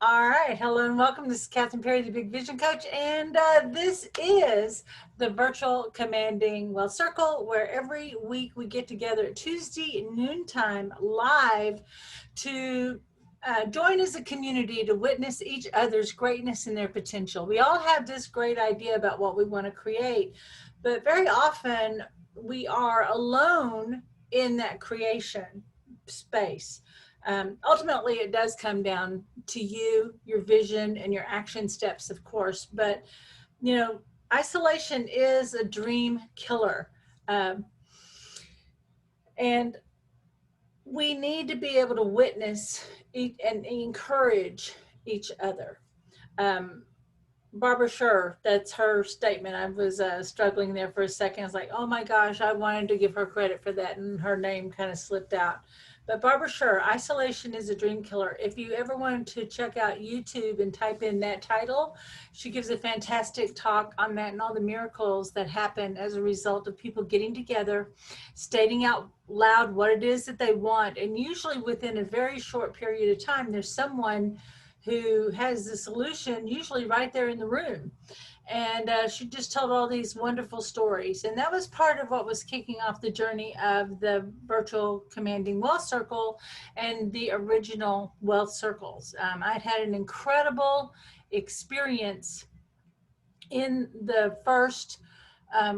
All right, hello and welcome. This is Kathryn Perry, the Big Vision Coach, and this is the virtual commanding wealth circle, where every week we get together at Tuesday noontime live to join as a community to witness each other's greatness and their potential. We all have this great idea about what we want to create, but very often we are alone in that creation space. Ultimately, it does come down to you, your vision, and your action steps, of course. But, you know, isolation is a dream killer. Um, and we need to be able to witness and encourage each other. Um, Barbara Sher, that's her statement. I was struggling there for a second. I was like, oh my gosh, I wanted to give her credit for that, and her name kind of slipped out. But Barbara Sher, isolation is a dream killer. If you ever wanted to check out YouTube and type in that title, she gives a fantastic talk on that and all the miracles that happen as a result of people getting together, stating out loud what it is that they want. And usually within a very short period of time, there's someone who has the solution, usually right there in the room. And she just told all these wonderful stories. And that was part of what was kicking off the journey of the virtual commanding wealth circle and the original wealth circles. I'd had an incredible experience in the first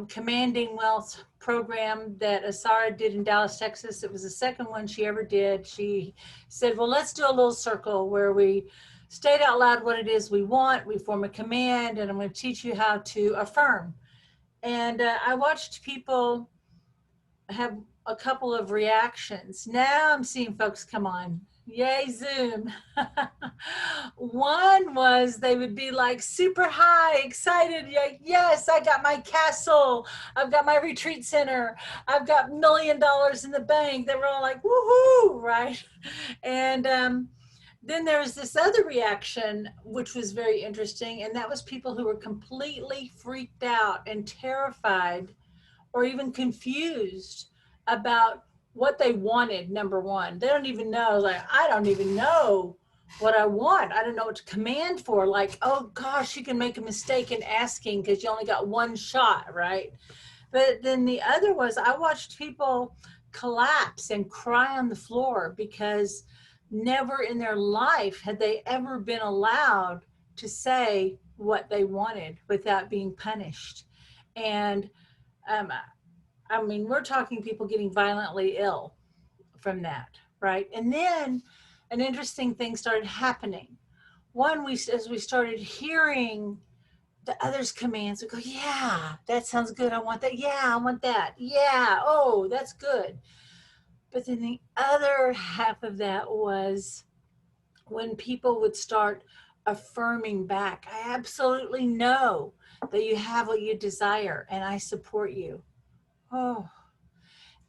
commanding wealth program that Asara did in Dallas, Texas. It was the second one she ever did. She said, well, let's do a little circle where we state out loud what it is we want. We form a command, and I'm going to teach you how to affirm. And I watched people have a couple of reactions. Now I'm seeing folks come on. Yay, Zoom. One was they would be like super high, excited. Like, yes, I got my castle. I've got my retreat center. I've got $1 million in the bank. They were all like, woohoo, right? And then there was this other reaction, which was very interesting. And that was people who were completely freaked out and terrified or even confused about what they wanted. Number one, they don't even know, like, I don't even know what I want. I don't know what to command for. Like, oh gosh, you can make a mistake in asking because you only got one shot, right? But then the other was, I watched people collapse and cry on the floor because never in their life had they ever been allowed to say what they wanted without being punished. And um, I mean, we're talking people getting violently ill from that, right? And then an interesting thing started happening. One, as we started hearing the others' commands, we go, yeah, that sounds good. I want that. Yeah, I want that. Yeah, oh, that's good. But then the other half of that was when people would start affirming back, I absolutely know that you have what you desire and I support you. Oh,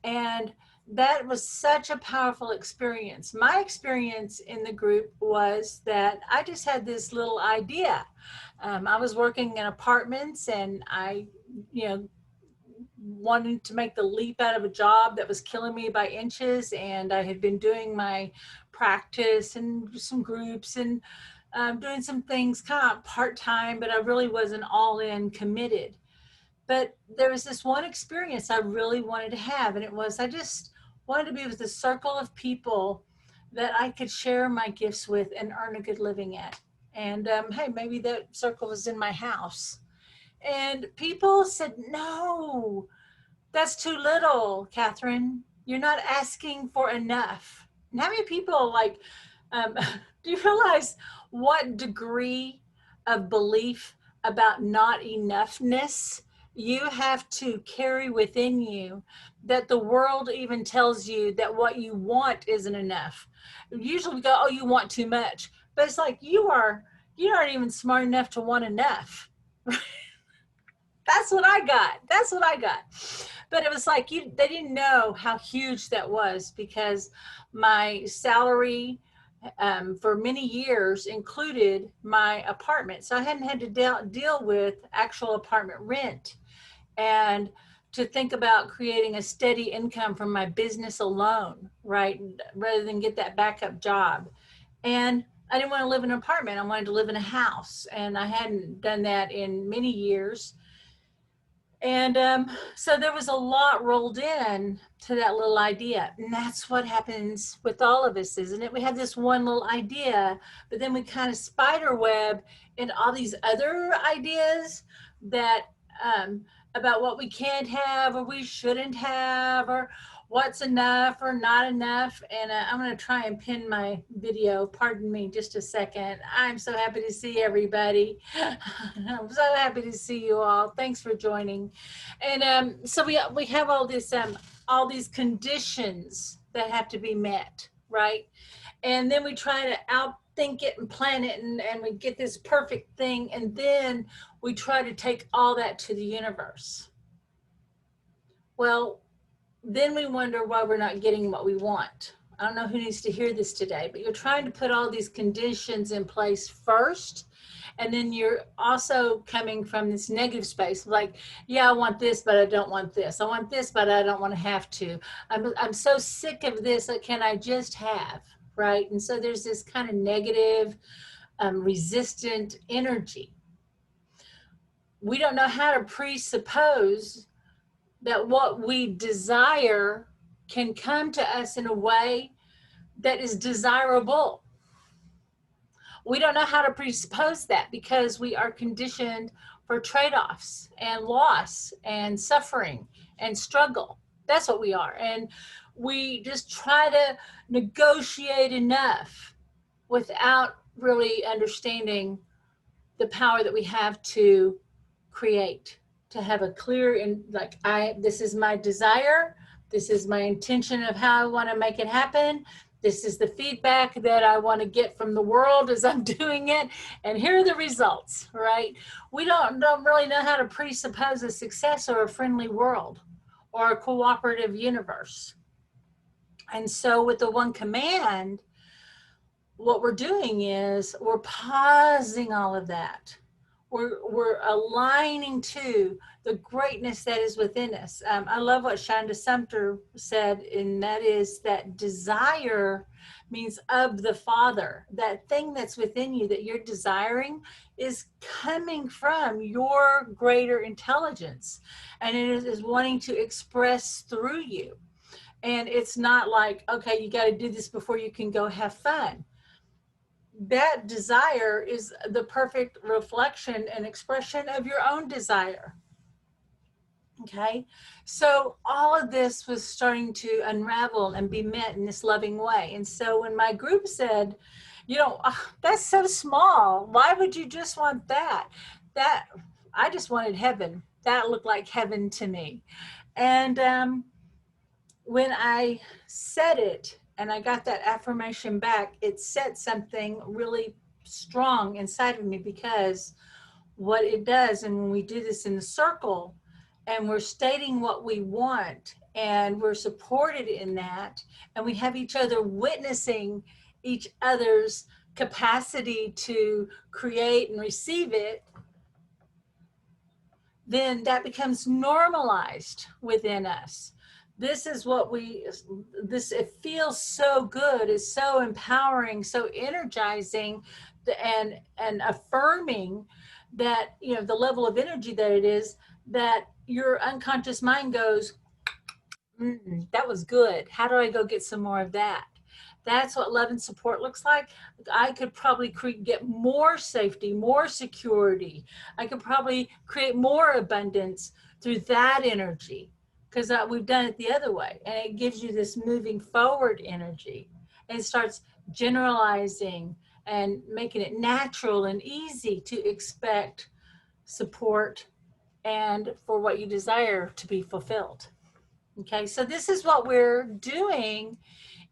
and that was such a powerful experience. My experience in the group was that I just had this little idea. I was working in apartments, and I, you know, wanted to make the leap out of a job that was killing me by inches. And I had been doing my practice and some groups and doing some things kind of part-time, but I really wasn't all in committed. But there was this one experience I really wanted to have, and it was, I just wanted to be with a circle of people that I could share my gifts with and earn a good living at. And hey, maybe that circle was in my house. And people said, no, that's too little, Kathryn. You're not asking for enough. And how many people, like, do you realize what degree of belief about not enoughness you have to carry within you, that the world even tells you that what you want isn't enough? Usually we go, oh, you want too much. But it's like you aren't even smart enough to want enough. That's what I got. That's what I got. But it was like they didn't know how huge that was, because my salary for many years included my apartment. So I hadn't had to deal with actual apartment rent, and to think about creating a steady income from my business alone, right? Rather than get that backup job. And I didn't want to live in an apartment. I wanted to live in a house. And I hadn't done that in many years. And so there was a lot rolled in to that little idea. And that's what happens with all of us, isn't it? We have this one little idea, but then we kind of spider web into all these other ideas that about what we can't have or we shouldn't have or what's enough or not enough. And I'm going to try and pin my video. Pardon me just a second. I'm so happy to see everybody. I'm so happy to see you all. Thanks for joining. And so we have all these conditions that have to be met, right? And then we try to outthink it and plan it, and we get this perfect thing, and then we try to take all that to the universe. Well, then we wonder why we're not getting what we want. I don't know who needs to hear this today, but you're trying to put all these conditions in place first. And then you're also coming from this negative space, like, yeah, I want this, but I don't want this. I want this, but I don't want to have to. I'm so sick of this. Can I just have, right? And so there's this kind of negative, resistant energy. We don't know how to presuppose that what we desire can come to us in a way that is desirable. We don't know how to presuppose that because we are conditioned for trade-offs and loss and suffering and struggle. That's what we are. And we just try to negotiate enough without really understanding the power that we have to create, to have a clear and like, this is my desire, this is my intention of how I want to make it happen, this is the feedback that I want to get from the world as I'm doing it, and here are the results, right? We don't really know how to presuppose a success or a friendly world or a cooperative universe. And so with the one command, what we're doing is we're pausing all of that. We're aligning to the greatness that is within us. I love what Shonda Sumter said, and that is that desire means of the Father. That thing that's within you that you're desiring is coming from your greater intelligence, and it is wanting to express through you. And it's not like, okay, you got to do this before you can go have fun. That desire is the perfect reflection and expression of your own desire. Okay, so all of this was starting to unravel and be met in this loving way. And so when my group said, you know, oh, that's so small, why would you just want that? That I just wanted heaven. That looked like heaven to me. And when I said it and I got that affirmation back, it said something really strong inside of me, because what it does, and when we do this in the circle and we're stating what we want and we're supported in that, and we have each other witnessing each other's capacity to create and receive it, then that becomes normalized within us. This is what it feels so good, it's so empowering, so energizing, and affirming that, you know, the level of energy that it is, that your unconscious mind goes, that was good. How do I go get some more of that? That's what love and support looks like. I could probably get more safety, more security. I could probably create more abundance through that energy, because we've done it the other way. And it gives you this moving forward energy, and it starts generalizing and making it natural and easy to expect support and for what you desire to be fulfilled. Okay, so this is what we're doing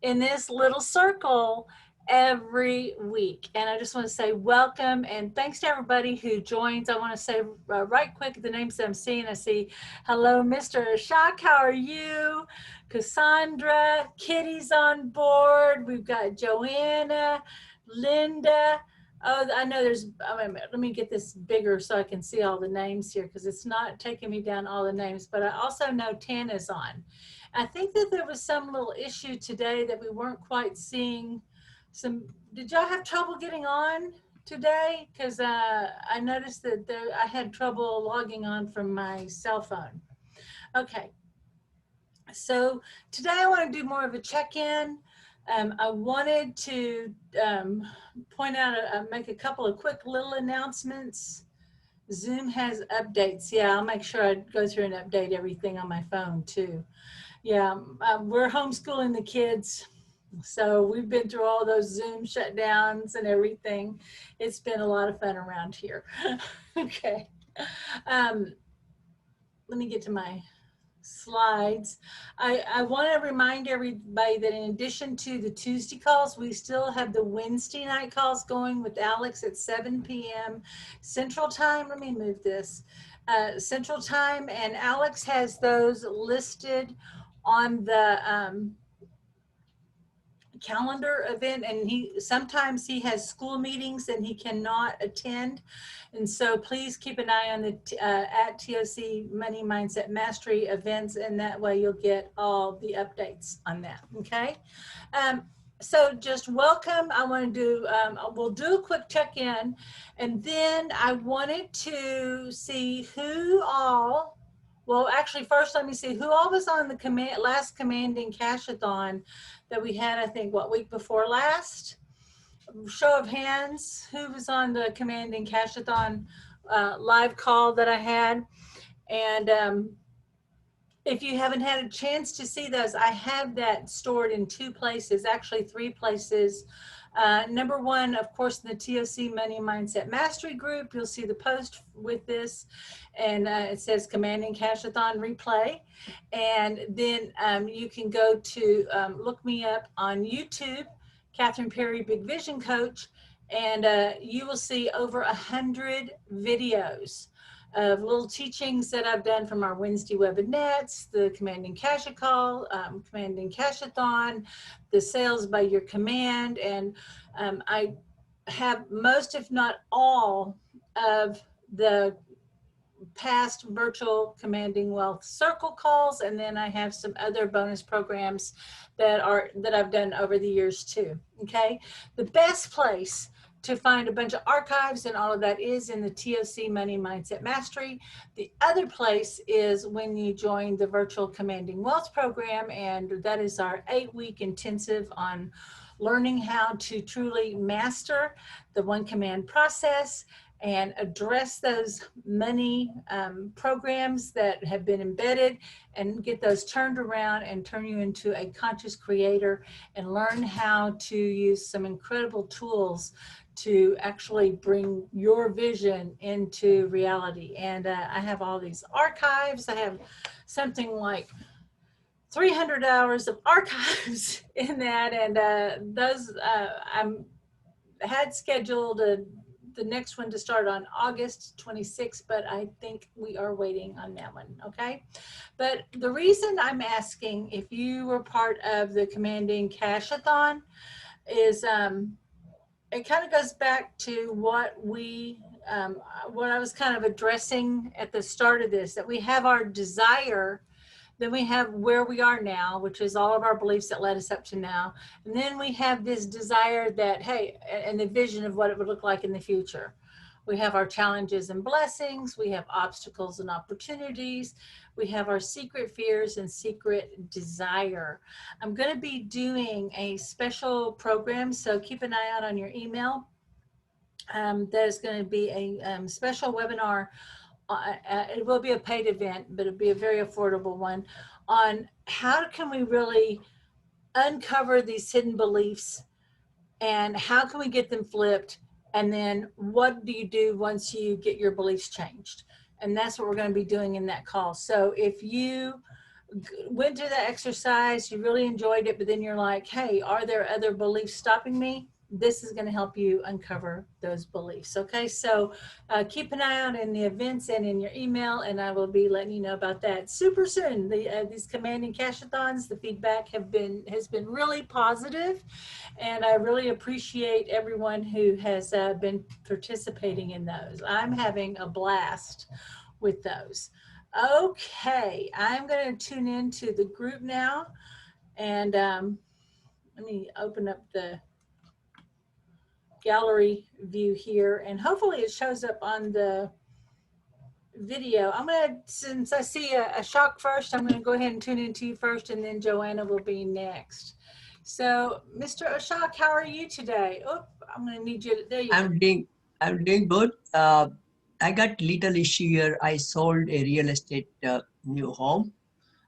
in this little circle every week. And I just want to say welcome and thanks to everybody who joins. I want to say right quick the names that I'm seeing. I see, hello, Mr. Ashok, how are you? Cassandra, Kitty's on board. We've got Joanna, Linda. Oh, I know there's, let me get this bigger so I can see all the names here, because it's not taking me down all the names, but I also know Tana's on. I think that there was some little issue today that we weren't quite seeing Did y'all have trouble getting on today? Because I noticed that I had trouble logging on from my cell phone. Okay, so today I want to do more of a check-in. I wanted to point out, make a couple of quick little announcements. Zoom has updates. Yeah, I'll make sure I go through and update everything on my phone too. Yeah, we're homeschooling the kids. So we've been through all those Zoom shutdowns and everything. It's been a lot of fun around here. Okay. Um, Let me get to my slides. I want to remind everybody that in addition to the Tuesday calls, we still have the Wednesday night calls going with Alex at 7 p.m. Central Time. Let me move this. Central Time, and Alex has those listed on the calendar event, and sometimes he has school meetings and he cannot attend, and so please keep an eye on the at TOC Money Mindset Mastery events, and that way you'll get all the updates on that. Okay, so just welcome. I want to do we'll do a quick check-in, and then I wanted to see who all, well, actually, first let me see who all was on the last Commanding Cash-a-thon that we had, I think, what, week before last? Show of hands, who was on the Commanding Cash-a-thon live call that I had? And if you haven't had a chance to see those, I have that stored in two places, actually three places. Number one, of course, in the TOC Money Mindset Mastery group, you'll see the post with this, and it says Commanding Cash-a-thon replay. And then you can go to look me up on YouTube, Kathryn Perry Big Vision Coach, and you will see over 100 videos of little teachings that I've done from our Wednesday webinars, the Commanding Cash-a-call, Commanding Cash-a-thon, the sales by your command, and I have most, if not all, of the past virtual Commanding Wealth Circle calls, and then I have some other bonus programs that I've done over the years too. Okay, the best place to find a bunch of archives and all of that is in the TOC Money Mindset Mastery. The other place is when you join the virtual Commanding Wealth program, and that is our 8-week intensive on learning how to truly master the one command process and address those money programs that have been embedded, and get those turned around and turn you into a conscious creator, and learn how to use some incredible tools to actually bring your vision into reality. And I have all these archives. I have something like 300 hours of archives in that, and those I'm had scheduled the next one to start on August 26th, but I think we are waiting on that one. Okay, but the reason I'm asking if you were part of the Commanding Cash-a-thon is it kind of goes back to what I was kind of addressing at the start of this, that we have our desire, then we have where we are now, which is all of our beliefs that led us up to now. And then we have this desire that, hey, and the vision of what it would look like in the future. We have our challenges and blessings. We have obstacles and opportunities. We have our secret fears and secret desire. I'm going to be doing a special program, so keep an eye out on your email. There's going to be a special webinar. It will be a paid event, but it'll be a very affordable one, on how can we really uncover these hidden beliefs and how can we get them flipped, and then what do you do once you get your beliefs changed. And that's what we're going to be doing in that call. So if you went through that exercise, you really enjoyed it, but then you're like, hey, are there other beliefs stopping me? This is going to help you uncover those beliefs. Okay, so keep an eye out in the events and in your email, and I will be letting you know about that super soon. These Commanding Cash-a-thons, the feedback has been really positive, and I really appreciate everyone who has been participating in those. I'm having a blast with those. Okay, I'm going to tune into the group now, and let me open up the gallery view here, and hopefully it shows up on the video. I'm gonna, since I see Ashok first, I'm gonna go ahead and tune into you first, and then Joanna will be next. So, Mr. Ashok, how are you today? Oh, I'm gonna need you to, there you go. I'm doing good. I got little issue here. I sold a real estate new home,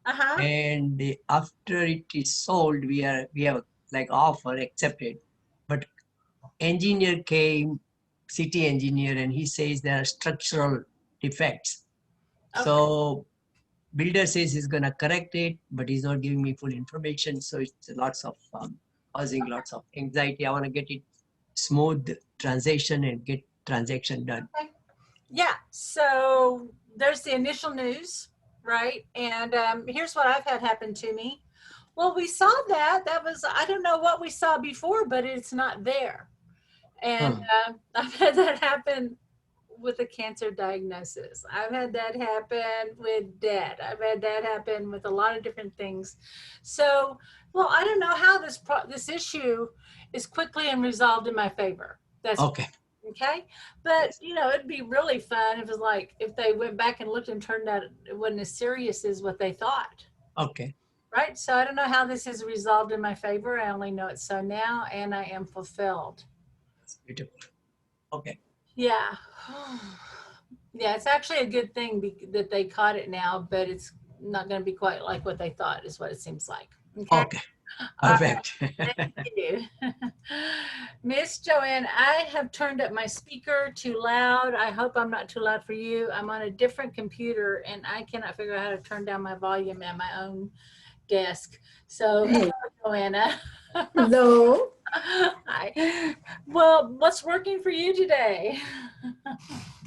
Uh-huh. and after it is sold, we have like offer accepted, but engineer came, city engineer, and he says there are structural defects. Okay. So builder says he's gonna correct it, but he's not giving me full information. So it's lots of causing lots of anxiety. I want to get it smooth transition and get transaction done. Okay. Yeah. So there's the initial news, right? And here's what I've had happen to me. Well, we saw that. That was, I don't know what we saw before, but it's not there. And I've had that happen with a cancer diagnosis. I've had that happen with debt. I've had that happen with a lot of different things. So, well, I don't know how this issue is quickly and resolved in my favor. That's Okay. okay. But you know, it'd be really fun if it was like if they went back and looked and turned out it wasn't as serious as what they thought. Okay. Right. So I don't know how this is resolved in my favor. I only know it's so now, and I am fulfilled. That's beautiful. Okay. Yeah. Yeah, it's actually a good thing that they caught it now, but it's not going to be quite like what they thought, is what it seems like. Okay. Okay. Perfect. Thank you. Miss Joanne, I have turned up my speaker too loud. I hope I'm not too loud for you. I'm on a different computer and I cannot figure out how to turn down my volume at my own desk. So, hello, Joanna. Hello. Hi. Well, what's working for you today?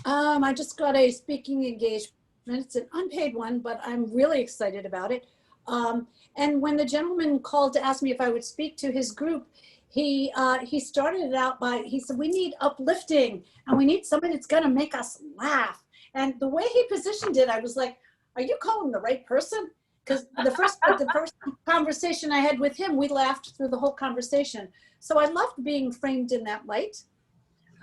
I just got a speaking engagement. It's an unpaid one, but I'm really excited about it. And when the gentleman called to ask me if I would speak to his group, he started it out by, he said, we need uplifting and we need somebody that's going to make us laugh. And the way he positioned it, I was like, are you calling the right person? Because the first conversation I had with him, we laughed through the whole conversation. So I loved being framed in that light.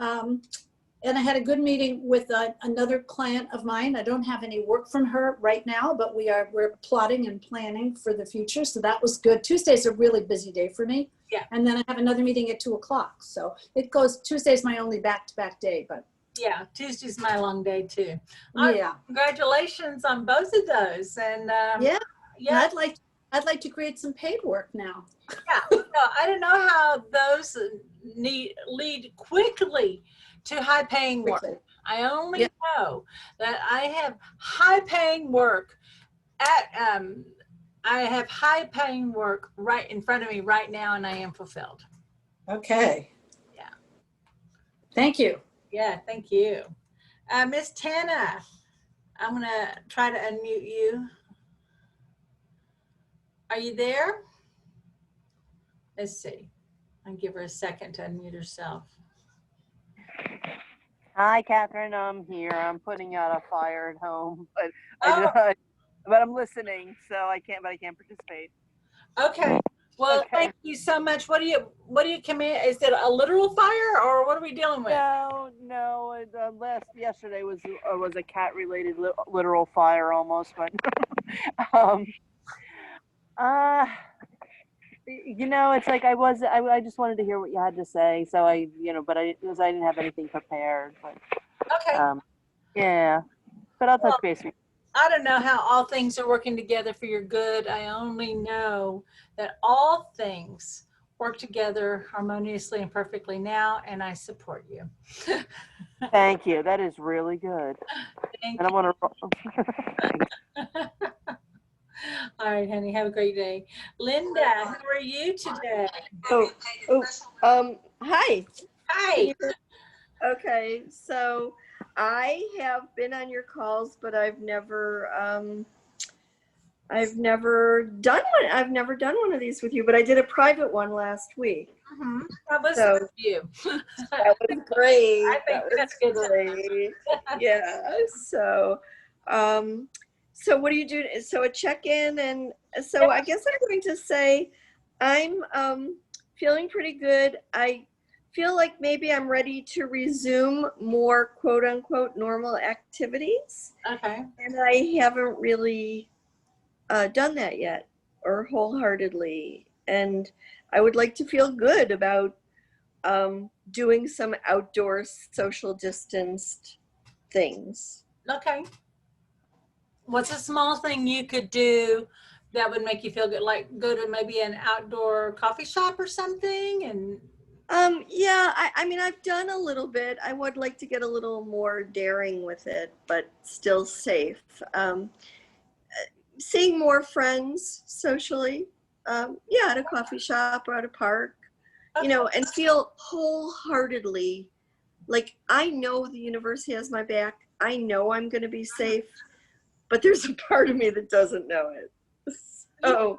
And I had a good meeting with another client of mine. I don't have any work from her right now, but we're plotting and planning for the future. So that was good. Tuesday's a really busy day for me. Yeah. And then I have another meeting at 2:00. So it goes, Tuesday's my only back-to-back day, but. Yeah, Tuesday's my long day too. Yeah. Congratulations on both of those. And yeah. Yeah. I'd like to create some paid work now. Yeah. No, I don't know how those lead quickly to high paying work. I only know that I have high paying work at I have high paying work right in front of me right now, and I am fulfilled. Okay. Yeah. Thank you. Yeah, thank you. Miss Tana, I'm gonna try to unmute you. Are you there? Let's see. I'll give her a second to unmute herself. Hi, Kathryn. I'm here. I'm putting out a fire at home, but but I'm listening, so I can't participate. Okay. Well, okay. Thank you so much. What do you command? Is it a literal fire, or what are we dealing with? No. Yesterday was a cat-related literal fire almost, but you know, it's like I just wanted to hear what you had to say, so I didn't have anything prepared, but okay. Yeah, but I'll touch base with you. I don't know how all things are working together for your good. I only know that all things work together harmoniously and perfectly now, and I support you. Thank you. That is really good. Thank you. I want to. All right, honey. Have a great day. Linda, how are you today? Hi. Hi. Okay, so I have been on your calls, but I've never done one. I've never done one of these with you, but I did a private one last week. Mm-hmm. That was so, you. That was great. I think that's good. Great. Yeah. So what do you do? So a check-in, and so I guess I'm going to say I'm feeling pretty good. I feel like maybe I'm ready to resume more quote unquote normal activities. Okay. And I haven't really done that yet or wholeheartedly. And I would like to feel good about doing some outdoor social distanced things. Okay. What's a small thing you could do that would make you feel good? Like go to maybe an outdoor coffee shop or something and Yeah, I mean, I've done a little bit. I would like to get a little more daring with it, but still safe. Seeing more friends socially, yeah, at a coffee shop or at a park, you know, and feel wholeheartedly like I know the universe has my back. I know I'm going to be safe, but there's a part of me that doesn't know it. So,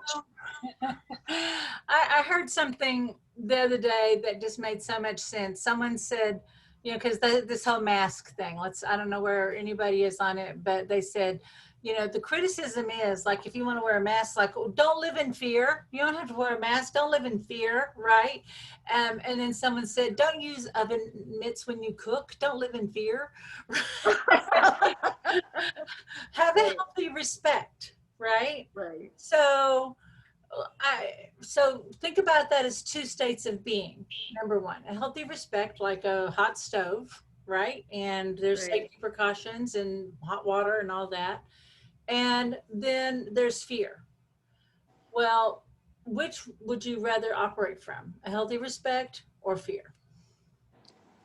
I heard something the other day that just made so much sense. Someone said, you know, because this whole mask thing, I don't know where anybody is on it, but they said, you know, the criticism is like, if you want to wear a mask, like, oh, don't live in fear. You don't have to wear a mask. Don't live in fear, right? And then someone said, don't use oven mitts when you cook. Don't live in fear. Have a right, healthy respect, right? right. So think about that as two states of being. Number one, a healthy respect, like a hot stove, right? And there's Right. safety precautions and hot water and all that. And then there's fear. Well, which would you rather operate from? A healthy respect or fear?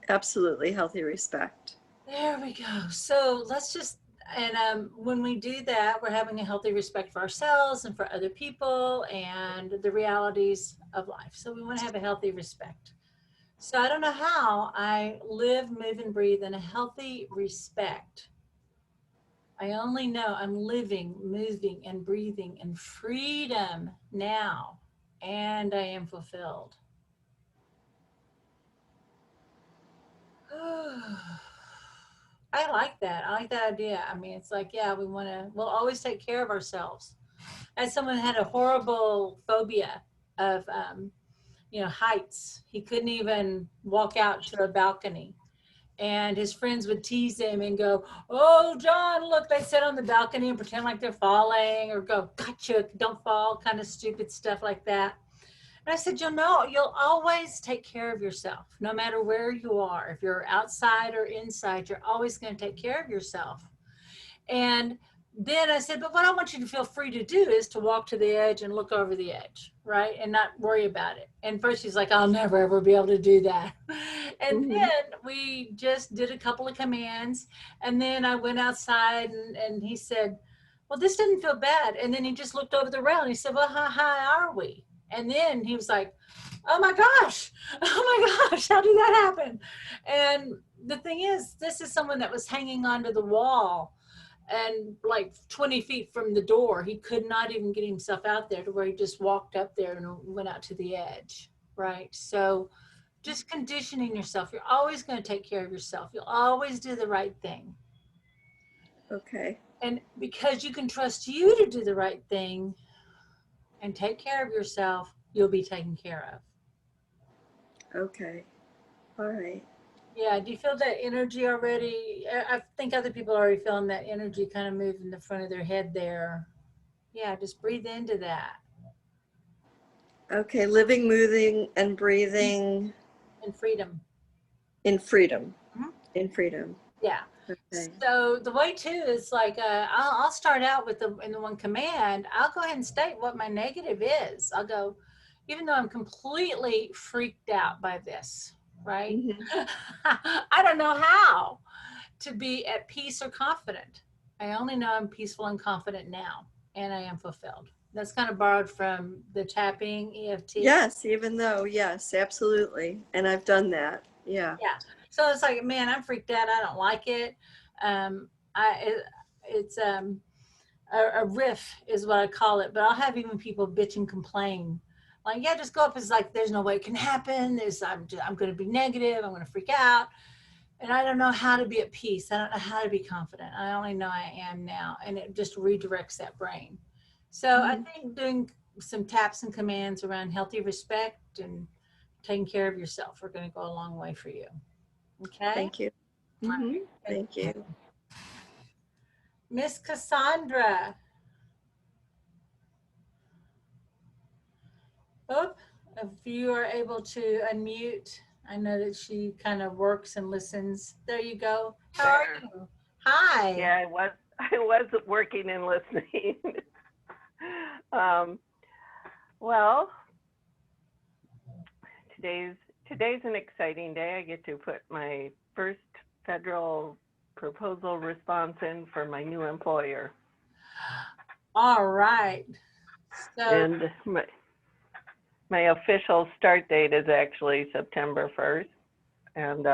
Absolutely healthy respect. There we go. So let's just, and when we do that, we're having a healthy respect for ourselves and for other people and the realities of life. So we want to have a healthy respect. So I don't know how I live, move, and breathe in a healthy respect. I only know I'm living, moving, and breathing in freedom now, and I am fulfilled. I like that. I like that idea. I mean, it's like, yeah, we'll always take care of ourselves. As someone had a horrible phobia of, heights. He couldn't even walk out to a balcony. And his friends would tease him and go, "Oh, John, look," they sit on the balcony and pretend like they're falling or go, "Gotcha, don't fall," kind of stupid stuff like that. And I said, you'll always take care of yourself, no matter where you are. If you're outside or inside, you're always going to take care of yourself. And then I said, but what I want you to feel free to do is to walk to the edge and look over the edge, right? And not worry about it. And first she's like, I'll never ever be able to do that. And Mhm. then we just did a couple of commands. And then I went outside and he said, well, this didn't feel bad. And then he just looked over the rail and he said, well, how high are we? And then he was like, oh my gosh, how did that happen? And the thing is, this is someone that was hanging onto the wall and like 20 feet from the door. He could not even get himself out there to where he just walked up there and went out to the edge, right? So just conditioning yourself. You're always going to take care of yourself. You'll always do the right thing. Okay. And because you can trust you to do the right thing and take care of yourself, you'll be taken care of. Okay. All right. Yeah, do you feel that energy already? I think other people are already feeling that energy kind of move in the front of their head there. Yeah, just breathe into that. Okay. Living, moving, and breathing And freedom. in freedom. Mhm. In freedom. Yeah. Okay. So the way too is like I'll start out with in the one command. I'll go ahead and state what my negative is. I'll go, even though I'm completely freaked out by this, right? Mhm. I don't know how to be at peace or confident. I only know I'm peaceful and confident now, and I am fulfilled. That's kind of borrowed from the tapping EFT. Yes, even though, yes, absolutely. And I've done that. Yeah. Yeah. So it's like, man, I'm freaked out. I don't like it. Um, it's a riff is what I call it. But I'll have even people bitch and complain, like, yeah, just go up. It's like, there's no way it can happen. I'm going to be negative. I'm going to freak out, and I don't know how to be at peace. I don't know how to be confident. I only know I am now, and it just redirects that brain. So I think doing some taps and commands around healthy respect and taking care of yourself are going to go a long way for you. Okay? Thank you. Mhm. Thank you. Miss Cassandra. Oh, if you are able to unmute, I know that she kind of works and listens. There you go. How are There. you? Hi. Yeah, I was working and listening. um, well, today's an exciting day. I get to put my first federal proposal response in for my new employer. All right. So, And my official start date is actually September 1st. And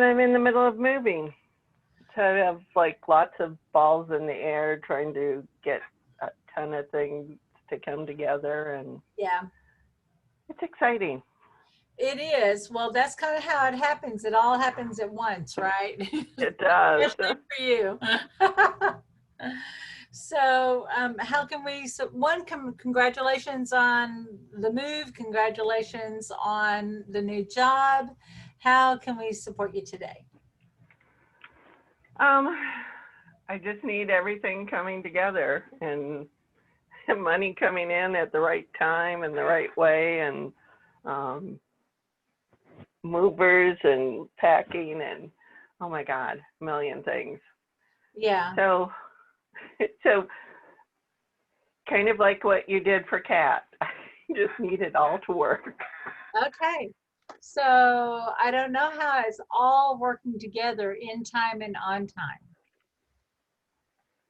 I'm in the middle of moving. So I have like lots of balls in the air trying to get a ton of things to come together, and yeah, it's exciting. it is. Well, that's kind of how it happens. It all happens at once, right? It does. Especially for you. So, how can we, so one, congratulations on the move. Congratulations on the new job. How can we support you today? I just need everything coming together and money coming in at the right time and the right way, and movers and packing and oh my God, a million things. Yeah. So kind of like what you did for Kat. I just need it all to work. Okay. So I don't know how it's all working together in time and on time.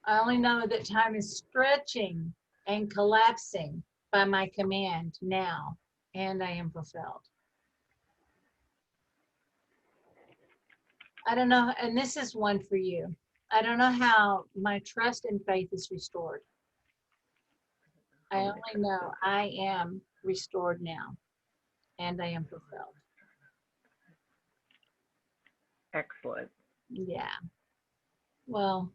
I only know that time is stretching and collapsing by my command now, and I am fulfilled. I don't know, and this is one for you. I don't know how my trust and faith is restored. I only know I am restored now, and I am fulfilled. Excellent. Yeah. Well,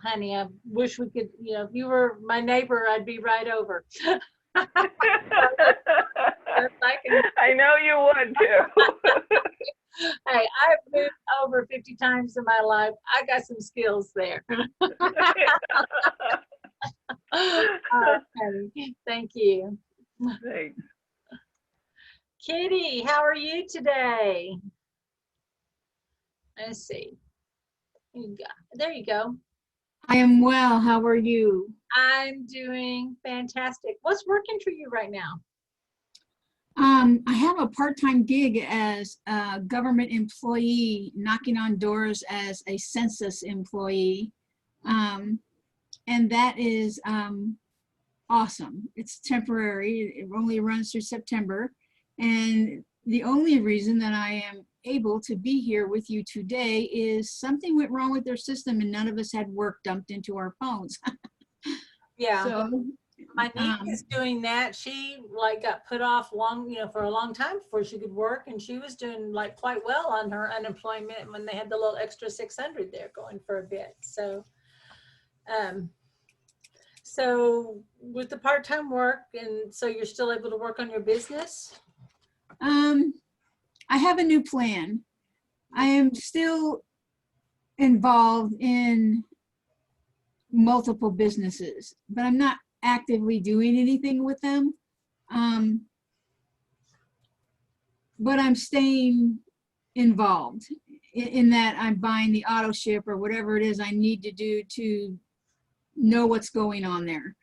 honey, I wish we could, you know, if you were my neighbor, I'd be right over. I know you would too. Hey, I've moved over 50 times in my life. I got some skills there. Honey, thank you. Thanks. Kitty, how are you today? Let's see. There you go. I am well. How are you? I'm doing fantastic. What's working for you right now? I have a part-time gig as a government employee, knocking on doors as a census employee. And that is awesome. It's temporary. It only runs through September. And the only reason that I am able to be here with you today is something went wrong with their system and none of us had work dumped into our phones. Yeah. So, my niece is doing that. She like got put off for a long time before she could work, and she was doing like quite well on her unemployment when they had the little extra 600 there going for a bit. So, so with the part-time work, and so you're still able to work on your business? I have a new plan. I am still involved in multiple businesses, but I'm not actively doing anything with them. But I'm staying involved in that I'm buying the auto ship or whatever it is I need to do to know what's going on there.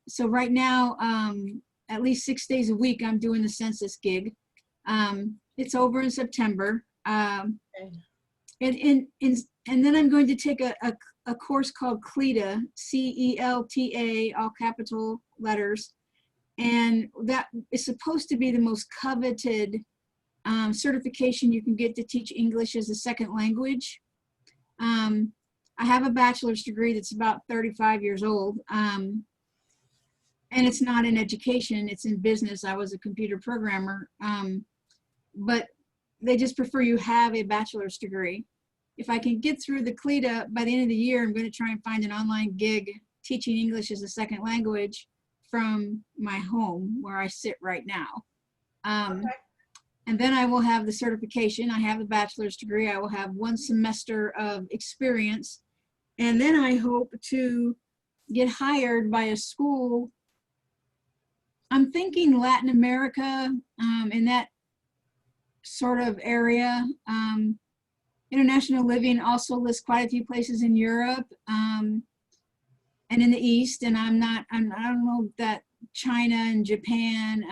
So right now, at least 6 days a week, I'm doing the census gig. It's over in September. And then I'm going to take a course called CLETA, C-E-L-T-A, all capital letters. And that is supposed to be the most coveted certification you can get to teach English as a second language. I have a bachelor's degree that's about 35 years old. And it's not in education, it's in business. I was a computer programmer. But they just prefer you have a bachelor's degree. If I can get through the CLETA by the end of the year, I'm going to try and find an online gig teaching English as a second language from my home where I sit right now. Okay. And then I will have the certification. I have the bachelor's degree. I will have 1 semester of experience. And then I hope to get hired by a school. I'm thinking Latin America, in that sort of area. International Living also lists quite a few places in Europe and in the East. And I don't know that China and Japan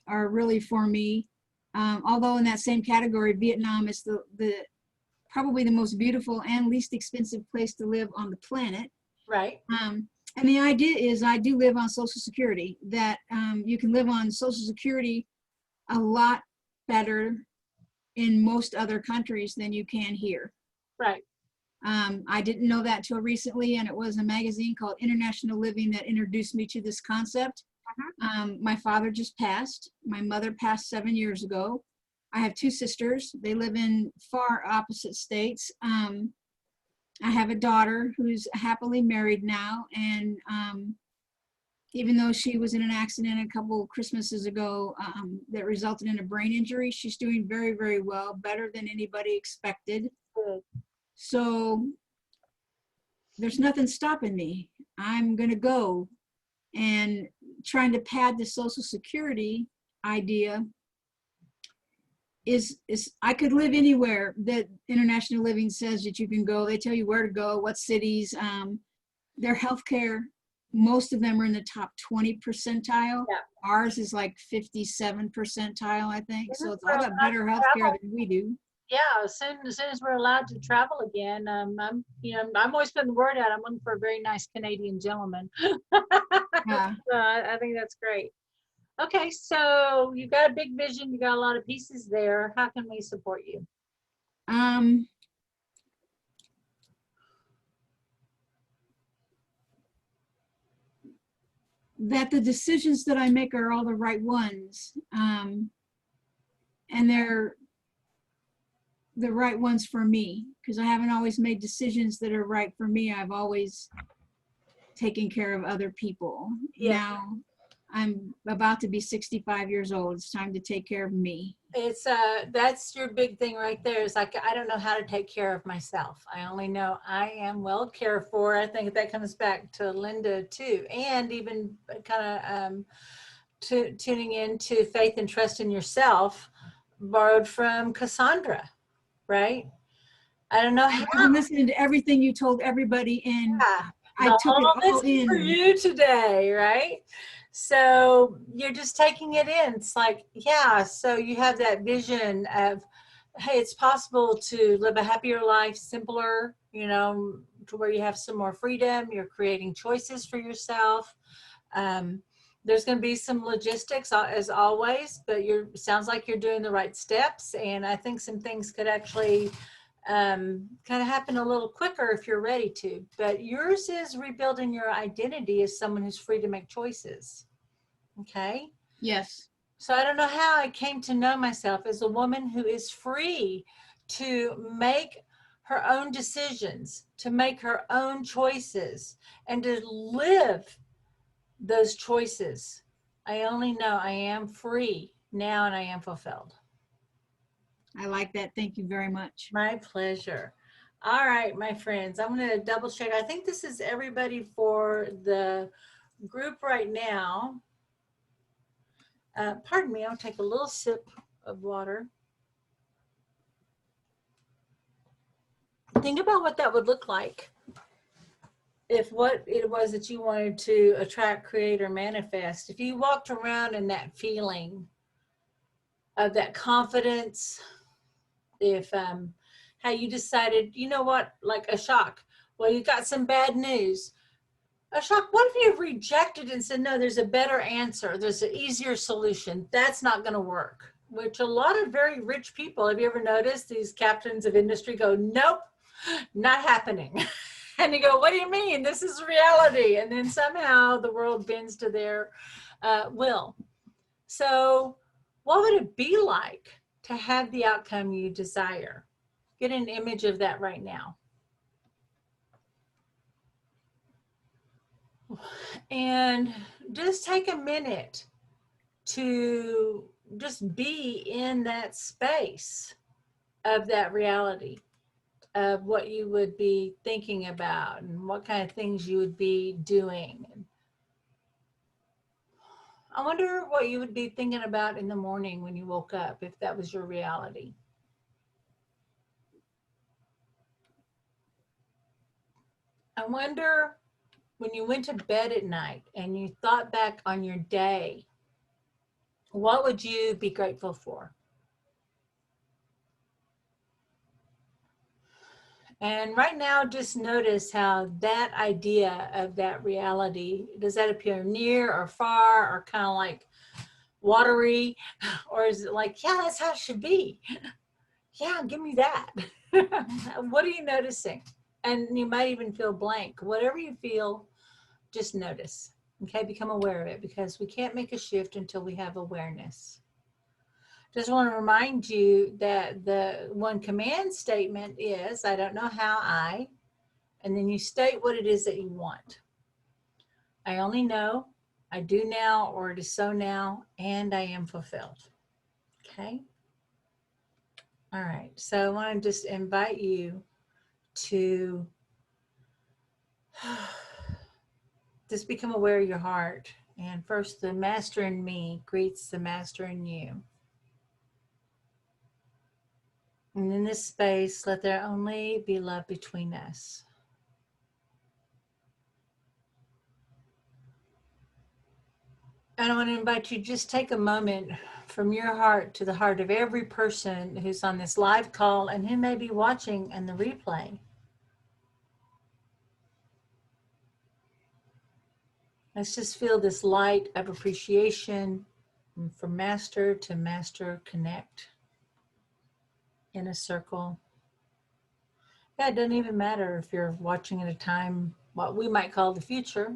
are really for me. Although in that same category, Vietnam is probably the most beautiful and least expensive place to live on the planet. Right. And the idea is I do live on Social Security, that you can live on Social Security a lot better in most other countries than you can here. Right. I didn't know that till recently, and it was a magazine called International Living that introduced me to this concept. My father just passed. My mother passed 7 years ago. I have 2 sisters. They live in far opposite states. I have a daughter who's happily married now, and even though she was in an accident a couple Christmases ago that resulted in a brain injury, she's doing very, very well, better than anybody expected. Good. So there's nothing stopping me. I'm gonna go, and trying to pad the Social Security idea is I could live anywhere that International Living says that you can go. They tell you where to go, what cities. Their healthcare, most of them are in the top 20 percentile. Yeah. Ours is like 57 percentile, I think. So it's We're all got allowed better to healthcare travel. than we do. Yeah, as soon as we're allowed to travel again, I'm always putting the word out. I'm looking for a very nice Canadian gentleman. Yeah. I think that's great. Okay, so you've got a big vision. You got a lot of pieces there. How can we support you? That the decisions that I make are all the right ones. And they're the right ones for me, because I haven't always made decisions that are right for me. I've always taken care of other people. Yeah. Now I'm about to be 65 years old. It's time to take care of me. It's that's your big thing right there. Is like, I don't know how to take care of myself. I only know I am well cared for. I think that comes back to Linda too, and even kind of tuning into faith and trust in yourself, borrowed from Cassandra, right? I don't know how. I've been listening to everything you told everybody, and I took it all this is for in. you today, right? So you're just taking it in. It's like, yeah, so you have that vision of, hey, it's possible to live a happier life, simpler, to where you have some more freedom. You're creating choices for yourself. There's going to be some logistics as always, but sounds like you're doing the right steps. And I think some things could actually kind of happen a little quicker if you're ready to. But yours is rebuilding your identity as someone who's free to make choices. Okay. Yes. So I don't know how I came to know myself as a woman who is free to make her own decisions, to make her own choices, and to live those choices. I only know I am free now, and I am fulfilled. I like that. Thank you very much. My pleasure. All right, my friends, I'm going to double check. I think this is everybody for the group right now. Pardon me, I'll take a little sip of water. Think about what that would look like if what it was that you wanted to attract, create, or manifest, if you walked around in that feeling of that confidence, if how you decided, you know what, like a shock. Well, you got some bad news. A shock. What if you rejected and said, no, there's a better answer. There's an easier solution. That's not going to work. Which a lot of very rich people, have you ever noticed these captains of industry go, nope, not happening. And you go, what do you mean? This is reality. And then somehow the world bends to their will. So what would it be like to have the outcome you desire? Get an image of that right now. And just take a minute to just be in that space of that reality, of what you would be thinking about and what kind of things you would be doing. I wonder what you would be thinking about in the morning when you woke up, if that was your reality. I wonder when you went to bed at night and you thought back on your day, what would you be grateful for? And right now, just notice how that idea of that reality, does that appear near or far or kind of like watery? Or is it like, yeah, that's how it should be? Yeah, give me that. What are you noticing? And you might even feel blank. Whatever you feel, just notice. Okay, become aware of it, because we can't make a shift until we have awareness. Just want to remind you that the one command statement is, I don't know how and then you state what it is that you want. I only know, I do now, or it is so now, and I am fulfilled. Okay. All right. So I want to just invite you to just become aware of your heart. And first, the master in me greets the master in you. And in this space, let there only be love between us. And I want to invite you, just take a moment from your heart to the heart of every person who's on this live call and who may be watching in the replay. Let's just feel this light of appreciation from master to master connect in a circle. Yeah, it doesn't even matter if you're watching at a time, what we might call the future.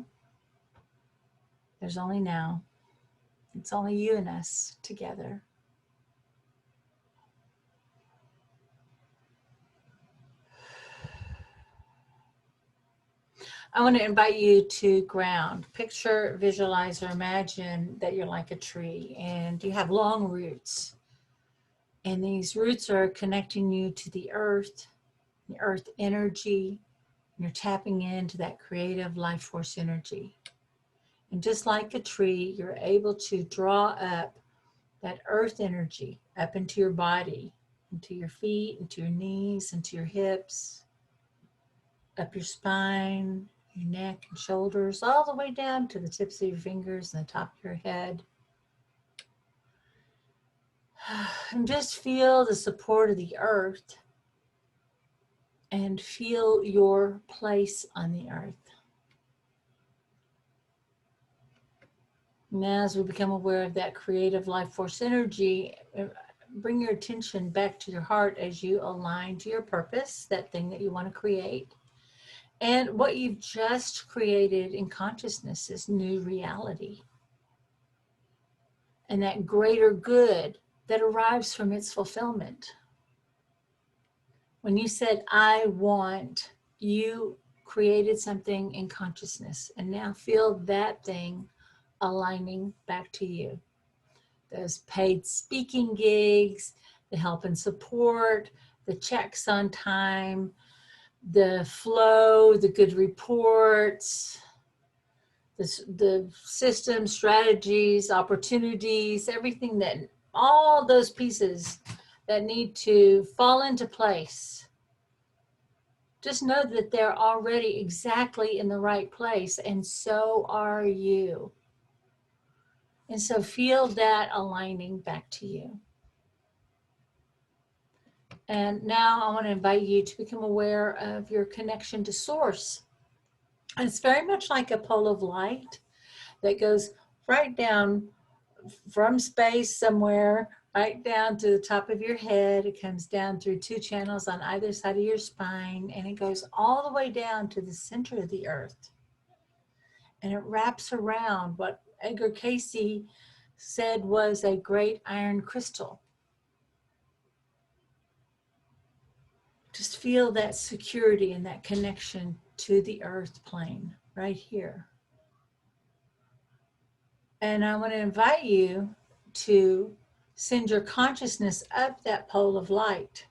There's only now. It's only you and us together. I want to invite you to ground. Picture, visualize, or imagine that you're like a tree and you have long roots. And these roots are connecting you to the earth energy. You're tapping into that creative life force energy. And just like a tree, you're able to draw up that earth energy up into your body, into your feet, into your knees, into your hips, up your spine, your neck and shoulders, all the way down to the tips of your fingers and the top of your head. And just feel the support of the earth and feel your place on the earth. Now, as we become aware of that creative life force energy, bring your attention back to your heart as you align to your purpose, that thing that you want to create. And what you've just created in consciousness is new reality. And that greater good that arrives from its fulfillment. When you said, I want, you created something in consciousness. And now feel that thing aligning back to you. Those paid speaking gigs, the help and support, the checks on time, the flow, the good reports, the system, strategies, opportunities, everything that, all those pieces that need to fall into place. Just know that they're already exactly in the right place, and so are you. And so feel that aligning back to you. And now I want to invite you to become aware of your connection to source. And it's very much like a pole of light that goes right down from space somewhere, right down to the top of your head. It comes down through two channels on either side of your spine, and it goes all the way down to the center of the earth. And it wraps around what Edgar Cayce said was a great iron crystal. Just feel that security and that connection to the earth plane right here. And I want to invite you to send your consciousness up that pole of light.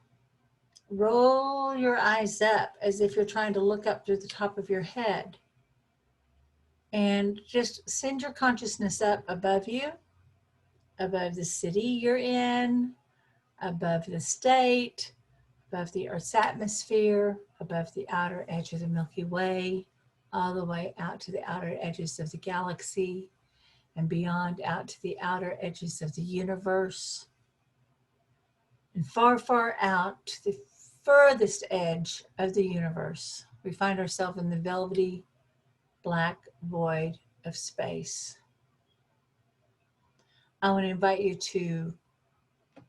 Roll your eyes up as if you're trying to look up through the top of your head. And just send your consciousness up above you, above the city you're in, above the state, above the Earth's atmosphere, above the outer edge of the Milky Way, all the way out to the outer edges of the galaxy, and beyond out to the outer edges of the universe, and far, far out to the furthest edge of the universe. We find ourselves in the velvety black void of space. I want to invite you to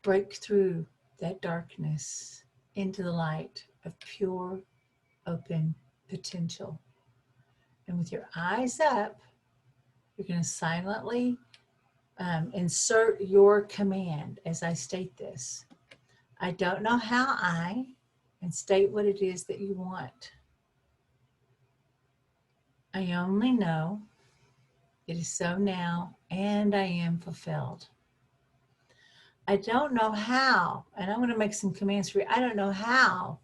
break through that darkness into the light of pure, open potential. And with your eyes up, you're going to silently insert your command as I state this. I don't know how and state what it is that you want. I only know it is so now, and I am fulfilled. I don't know how, and I'm going to make some commands for you. I don't know how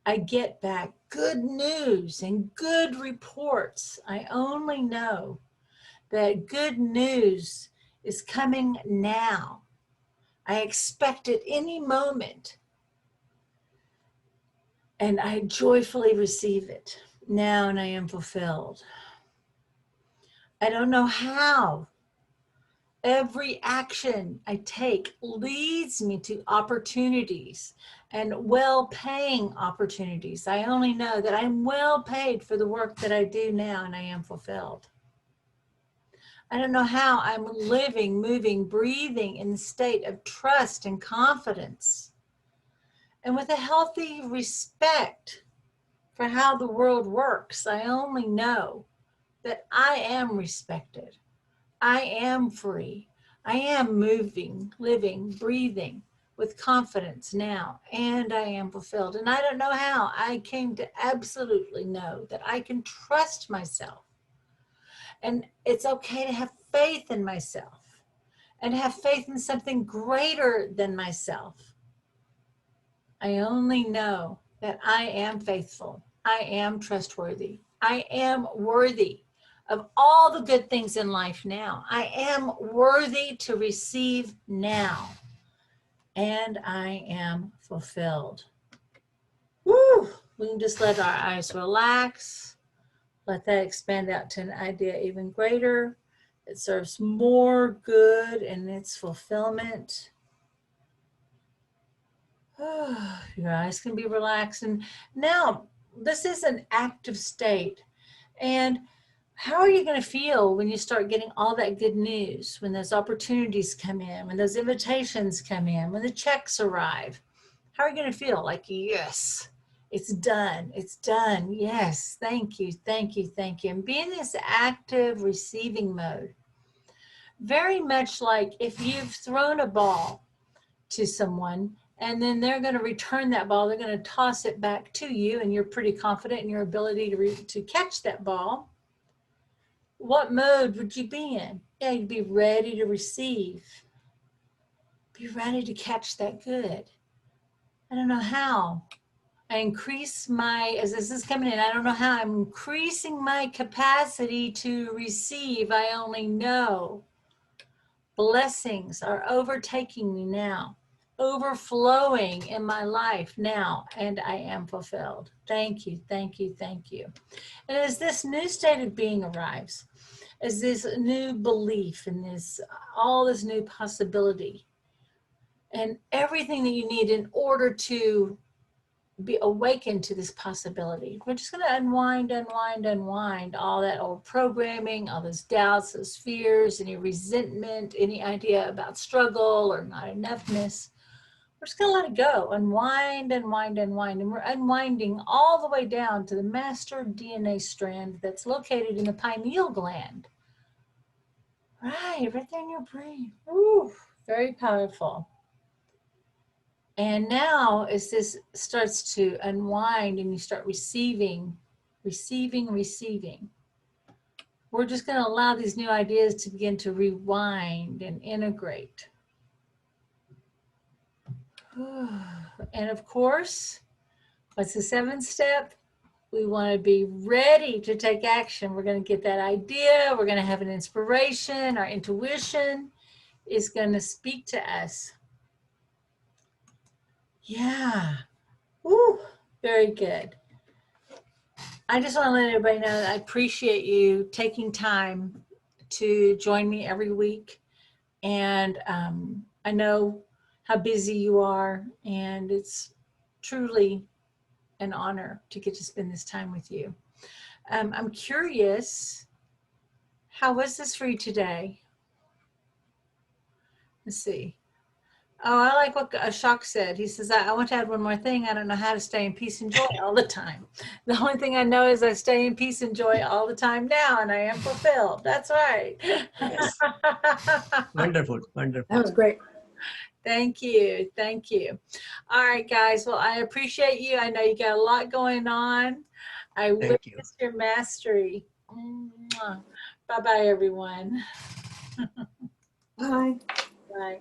I get back good news and good reports. I only know that good news is coming now. I expect it any moment, and I joyfully receive it now, and I am fulfilled. I don't know how. Every action I take leads me to opportunities and well-paying opportunities. I only know that I'm well paid for the work that I do now, and I am fulfilled. I don't know how I'm living, moving, breathing in a state of trust and confidence, and with a healthy respect for how the world works. I only know that I am respected. I am free. I am moving, living, breathing with confidence now, and I am fulfilled. And I don't know how I came to absolutely know that I can trust myself. And it's okay to have faith in myself and have faith in something greater than myself. I only know that I am faithful. I am trustworthy. I am worthy of all the good things in life now. I am worthy to receive now. And I am fulfilled. Woo! We can just let our eyes relax. Let that expand out to an idea even greater. It serves more good in its fulfillment. Your eyes can be relaxed. And now, this is an active state. And how are you going to feel when you start getting all that good news, when those opportunities come in, when those invitations come in, when the checks arrive? How are you going to feel? Like, yes, it's done. It's done. Yes, thank you, thank you, thank you. And be in this active receiving mode. Very much like if you've thrown a ball to someone and then they're going to return that ball, they're going to toss it back to you, and you're pretty confident in your ability to catch that ball. What mode would you be in? Yeah, you'd be ready to receive. Be ready to catch that good. I don't know how. I increase my, as this is coming in, I don't know how I'm increasing my capacity to receive. I only know blessings are overtaking me now, overflowing in my life now, and I am fulfilled. Thank you, thank you, thank you. And as this new state of being arrives, as this new belief and this all this new possibility and everything that you need in order to be awakened to this possibility, we're just going to unwind all that old programming, all those doubts, those fears, any resentment, any idea about struggle or not enoughness. We're just going to let it go. Unwind. And we're unwinding all the way down to the master DNA strand that's located in the pineal gland. Right there in your brain. Ooh, very powerful. And now as this starts to unwind and you start receiving, we're just going to allow these new ideas to begin to rewind and integrate. And of course, what's the 7th step? We want to be ready to take action. We're going to get that idea. We're going to have an inspiration. Our intuition is going to speak to us. Yeah. Woo. Very good. I just want to let everybody know that I appreciate you taking time to join me every week. And I know how busy you are, and it's truly an honor to get to spend this time with you. I'm curious, how was this for you today? Let's see. Oh, I like what Ashok said. He says, I want to add one more thing. I don't know how to stay in peace and joy all the time. The only thing I know is I stay in peace and joy all the time now, and I am fulfilled. That's right. Yes. Wonderful, wonderful. That was great. Thank you. Thank you. All right, guys. Well, I appreciate you. I know you got a lot going on. I Thank you. witnessed your mastery. Bye-bye, everyone. Bye. Bye.